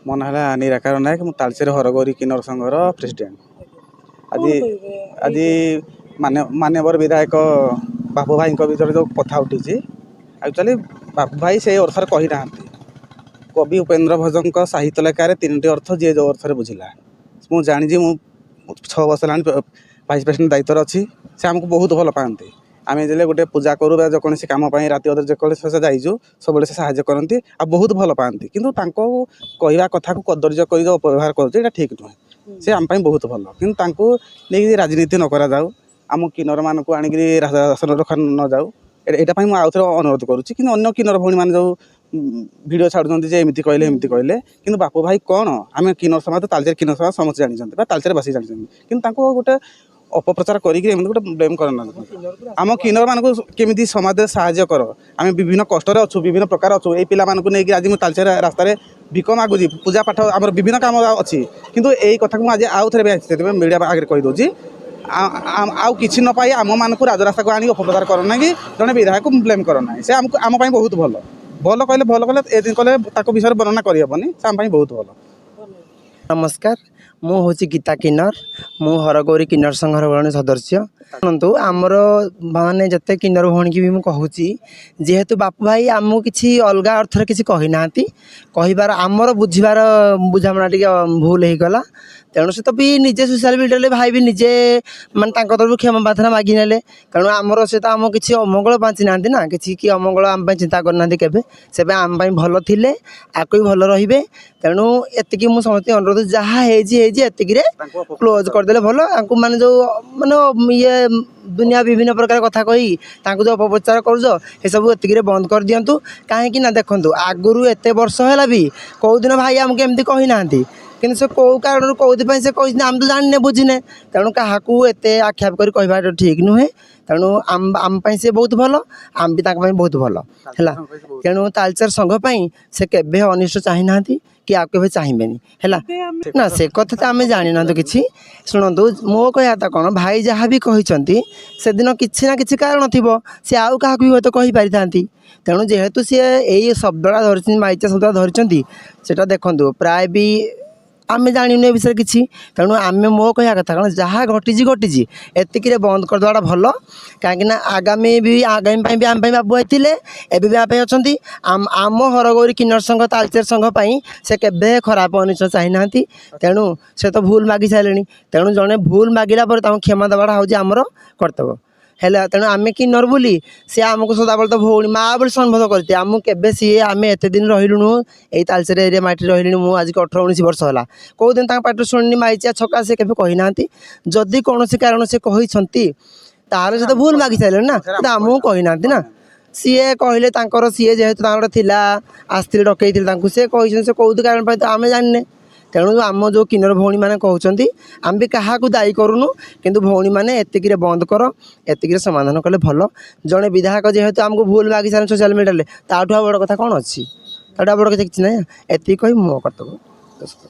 ମୋ ନାଁ ହେଲା ନିରାକାର ନାୟକ। ମୁଁ ତାଳଚେର ହରଗୌରୀ କିନ୍ନର ସଂଘର ପ୍ରେସିଡେଣ୍ଟ। ଆଜି ଆଜି ମାନ୍ୟବର ବିଧାୟକ ବାବୁ ଭାଇଙ୍କ ଭିତରେ ଯେଉଁ କଥା ଉଠିଛି, ଆକ୍ଚୁଆଲି ବାବୁ ଭାଇ ସେଇ ଅର୍ଥରେ କହିନାହାନ୍ତି। କବି ଉପେନ୍ଦ୍ର ଭଞ୍ଜଙ୍କ ସାହିତ୍ୟ ଲେଖାରେ 3ଟି ଅର୍ଥ ଯିଏ ଯେଉଁ ଅର୍ଥରେ ବୁଝିଲା। ମୁଁ ଜାଣିଛି, ମୁଁ 6 ବର୍ଷ ହେଲାଣି ଭାଇସ୍ ପ୍ରେସିଡେଣ୍ଟ ଦାୟିତ୍ୱରେ ଅଛି। ସେ ଆମକୁ ବହୁତ ଭଲ ପାଆନ୍ତି। ଆମେ ଯେତେବେଳେ ଗୋଟେ ପୂଜା କରୁ ବା ଯେକୌଣସି କାମ ପାଇଁ ରାତି ଅଧରେ ଯେକୌଣସି ଯାଇଛୁ, ସବୁବେଳେ ସେ ସାହାଯ୍ୟ କରନ୍ତି ଆଉ ବହୁତ ଭଲ ପାଆନ୍ତି। କିନ୍ତୁ ତାଙ୍କୁ କହିବା କଥାକୁ କଦର୍ଯ୍ୟ କରି ଯେଉଁ ଅପବ୍ୟବହାର କରୁଛି, ଏଇଟା ଠିକ୍ ନୁହେଁ। ସେ ଆମ ପାଇଁ ବହୁତ ଭଲ, କିନ୍ତୁ ତାଙ୍କୁ ନେଇକି ରାଜନୀତି ନ କରାଯାଉ, ଆମ କିନ୍ନରମାନଙ୍କୁ ଆଣିକିରି ରାଜଶାସନ ରଖା ନ ଯାଉ, ଏଇଟା ପାଇଁ ମୁଁ ଆଉଥରେ ଅନୁରୋଧ କରୁଛି। କିନ୍ତୁ ଅନ୍ୟ କିନ୍ନର ଭଉଣୀମାନେ ଯେଉଁ ଭିଡ଼ିଓ ଛାଡ଼ୁଛନ୍ତି ଯେ ଏମିତି କହିଲେ, କିନ୍ତୁ ବାପୁ ଭାଇ କ'ଣ, ଆମେ କିନ୍ନର ସମାଜ, ତାଳଚେର କିନ୍ନର ସମାଜ ସମସ୍ତେ ଜାଣିଛନ୍ତି ବା ତାଳଚେର ବାସୀ ଜାଣିଛନ୍ତି। କିନ୍ତୁ ତାଙ୍କୁ ଗୋଟେ ଅପପ୍ରଚାର କରିକି ଏମିତି ଗୋଟେ ବ୍ଲେମ୍ କରନାହାନ୍ତି। ଆମ କିନ୍ନରମାନଙ୍କୁ କେମିତି ସମାଜରେ ସାହାଯ୍ୟ କର। ଆମେ ବିଭିନ୍ନ କଷ୍ଟରେ ଅଛୁ, ବିଭିନ୍ନ ପ୍ରକାର ଅଛୁ। ଏଇ ପିଲାମାନଙ୍କୁ ନେଇକି ଆଜି ମୁଁ ତାଳଚେର ରାସ୍ତାରେ ଭିକ ମାଗୁଛି। ପୂଜା ପାଠ ଆମର ବିଭିନ୍ନ କାମ ଅଛି, କିନ୍ତୁ ଏଇ କଥାକୁ ମୁଁ ଆଜି ଆଉ ଥରେ ସେଥିପାଇଁ ମିଡ଼ିଆ ଆଗରେ କହିଦେଉଛି। ଆଉ କିଛି ନ ପାଇ ଆମମାନଙ୍କୁ ରାଜରାସ୍ତାକୁ ଆଣିକି ଅପପ୍ରଚାର କର ନାହିଁ, ଜଣେ ବିଧାୟକକୁ ବ୍ଲେମ୍ କର ନାହିଁ। ସେ ଆମ ପାଇଁ ବହୁତ ଭଲ କଲେ ଏ କଲେ ତାଙ୍କ ବିଷୟରେ ବର୍ଣ୍ଣନା କରିହେବନି। ସେ ଆମ ପାଇଁ ବହୁତ ଭଲ। नमस्कार, मु हूँ गीता किन्नर। मु हरगौरी किन्नर संघर जड़े सदस्य। शुणु आमर माने जिते किन्नर भौणी की भी मुझे कहूँ, जेहेतु बापू भाई आमको किसी अलग अर्थ किसी कही ना कहबार आमर बुझार बुझामणा टी भूल होगला। तेणु से तो भी निजे सोशल मीडिया भाई भी निजे मान तरफ क्षमा प्रार्थना मागि ने। तेणु आमर से तो आम किसी अमंगल बाँची ना ना कि कि अमंगल आम चिंता करना केवे से आम भल थे आगे भल रे। तेणु एतिकी मुझे समस्त अनुरोध जहाँ क्लोज करदे भल। माने जो माने ये दुनिया विभिन्न प्रकार कथा कही जो अपप्रचार कर सब एतिक बंद कर दिंतु। कहीं ना देखूँ आगुरी एत वर्ष है भी कौ दिन भाई आमको एमती कही ना कि से कौ कारण कौन से कही आम तो जाने बुझीने। तेणु क्या एत आक्षेप कर कहवा ठीक नुहे। तेणु आम से बहुत भल, आम भी बहुत भल है। तेणु तालचेर संघपाई से केवे अनिष्ट चाही ना कि आप के चाहिए है ना। से कथा तो आम जानी ना कि शुणु मो कहता कौन भाई जहाँ भी कहते से दिन किसी ना कि कारण थी सी आउ क्या भी तो कही पारि था। तेणु जेहेतु सी यही शब्दटा धरी माइचा शब्दटा धरी से देखु प्राय भी आम जानी विषय किसी। तेणु आम मो कह कथा कौन जहाँ घटी एतिक बंद करदेवा भल। कहीं आगामी भी आम बाबू भाई थे एवं भी आप अच्छा आम हरगौरी किन्नर संघ तालचेर संघपाई से केवे खराब अनिष्ट चाही ना। तेणु से तो भूल मागी सारे। तेणु जड़े भूल मागिला क्षमा देवाटा हूँ आमर कर्तव्य है। तेणु आम किन्नर बोली सी आमको सदाबले तो भौणी माँ बोली सम्बोध करते आमको केवे सी आम एत दिन रहीलुणु यही तालचेर एरिया माटी रही मुझे आज 18-19 वर्ष है। कौ दिन पाटी शुणी माइचिया छका से केवे कही ना। जदि कौन कारण से कही तार से तो भूल मागी सारे ना, आमको कही ना। सीए कहले सीए जेहेतु थिला आसते डकई से कही से कौ कारण तो आम जाने। तेणु आम जो किन्नर भौणी मैंने कहते आम भी क्या दायी करूनु, किंतु भौणी मैंने एतिक बंद कर एतिक समाधान कले भल। जड़े विधायक जेहेतु आमको भूल मागी सारे सोशल मीडिया ताठू बड़ कथा कौन अच्छी, ताठू बड़ किसी ना। एतिक कही मो कर्तव्य।